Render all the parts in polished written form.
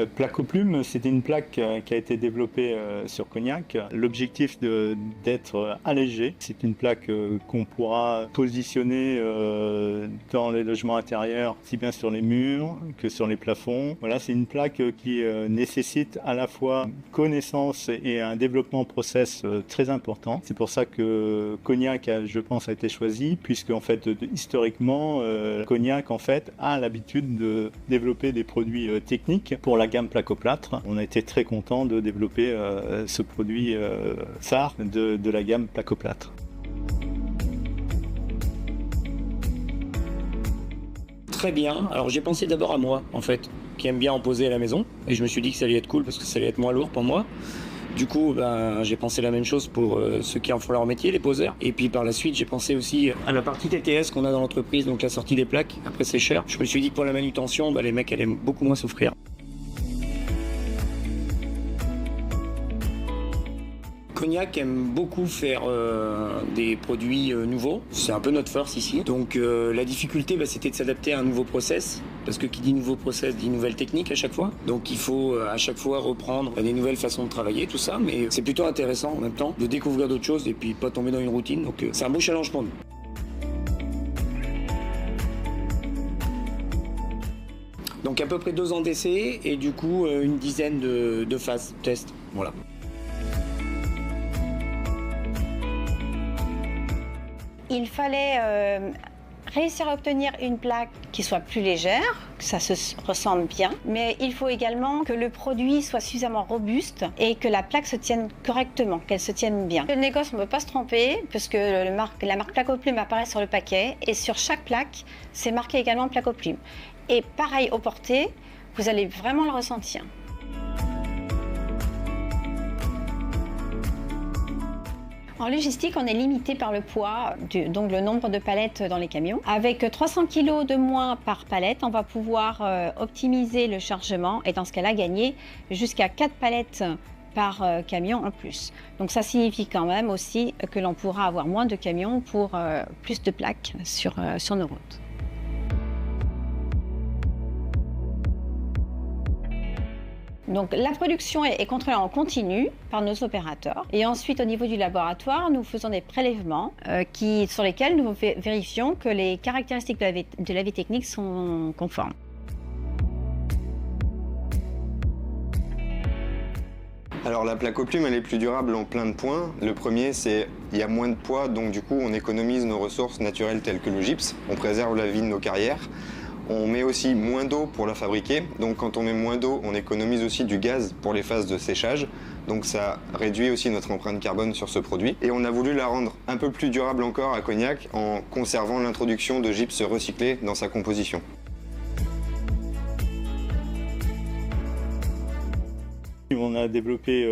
Notre plaque aux plumes, c'était une plaque qui a été développée sur Cognac. L'objectif d'être allégé. C'est une plaque qu'on pourra positionner dans les logements intérieurs, aussi bien sur les murs que sur les plafonds. Voilà, c'est une plaque qui nécessite à la fois connaissance et un développement process très important. C'est pour ça que Cognac, je pense, a été choisi, puisque en fait, historiquement, Cognac en fait a l'habitude de développer des produits techniques pour la gamme plaque-au-plâtre. On a été très content de développer ce produit phare de la gamme plaque-au-plâtre. Très bien. Alors j'ai pensé d'abord à moi, en fait, qui aime bien en poser à la maison. Et je me suis dit que ça allait être cool parce que ça allait être moins lourd pour moi. Du coup, j'ai pensé la même chose pour ceux qui en font leur métier, les poseurs. Et puis par la suite, j'ai pensé aussi à la partie TTS qu'on a dans l'entreprise, donc la sortie des plaques. Après, c'est cher. Je me suis dit que pour la manutention, les mecs allaient beaucoup moins souffrir. Cognac aime beaucoup faire des produits nouveaux, c'est un peu notre force ici. Donc la difficulté c'était de s'adapter à un nouveau process, parce que qui dit nouveau process dit nouvelle technique à chaque fois. Donc il faut à chaque fois reprendre des nouvelles façons de travailler, tout ça, mais c'est plutôt intéressant en même temps de découvrir d'autres choses et puis pas tomber dans une routine. Donc c'est un beau challenge pour nous. Donc à peu près 2 ans d'essai et du coup une dizaine de phases test. Voilà. Il fallait réussir à obtenir une plaque qui soit plus légère, que ça se ressemble bien, mais il faut également que le produit soit suffisamment robuste et que la plaque se tienne correctement, qu'elle se tienne bien. Le négoce, on ne peut pas se tromper, parce que la marque plaque aux plumes apparaît sur le paquet, et sur chaque plaque, c'est marqué également plaque aux plumes. Et pareil au porté, vous allez vraiment le ressentir. En logistique, on est limité par le poids, donc le nombre de palettes dans les camions. Avec 300 kg de moins par palette, on va pouvoir optimiser le chargement et dans ce cas-là, gagner jusqu'à 4 palettes par camion en plus. Donc ça signifie quand même aussi que l'on pourra avoir moins de camions pour plus de plaques sur nos routes. Donc la production est contrôlée en continu par nos opérateurs. Et ensuite, au niveau du laboratoire, nous faisons des prélèvements sur lesquels nous vérifions que les caractéristiques de la vie technique sont conformes. Alors la plaque aux plumes, elle est plus durable en plein de points. Le premier, c'est qu'il y a moins de poids, donc du coup on économise nos ressources naturelles telles que le gypse. On préserve la vie de nos carrières. On met aussi moins d'eau pour la fabriquer, donc quand on met moins d'eau, on économise aussi du gaz pour les phases de séchage, donc ça réduit aussi notre empreinte carbone sur ce produit. Et on a voulu la rendre un peu plus durable encore à Cognac en conservant l'introduction de gypse recyclé dans sa composition. On a développé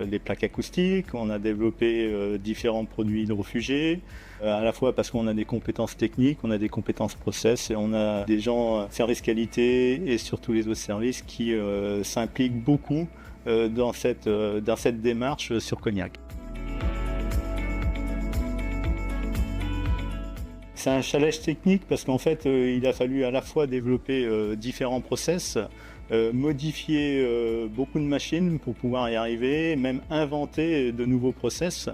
des plaques acoustiques, on a développé différents produits hydrofugés, à la fois parce qu'on a des compétences techniques, on a des compétences process et on a des gens service qualité et surtout les autres services qui s'impliquent beaucoup dans cette démarche sur Cognac. C'est un challenge technique parce qu'en fait, il a fallu à la fois développer différents process, modifier beaucoup de machines pour pouvoir y arriver, même inventer de nouveaux process.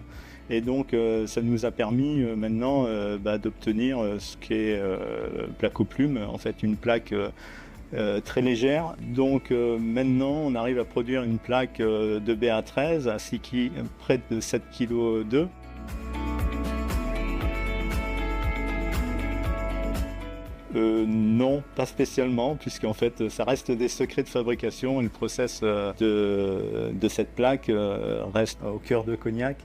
Et donc, ça nous a permis maintenant d'obtenir ce qu'est plaque aux plumes, en fait une plaque très légère. Donc maintenant, on arrive à produire une plaque de BA13 à près de 7,2 kg. Non, pas spécialement, puisqu'en fait ça reste des secrets de fabrication et le process de cette plaque reste au cœur de Cognac.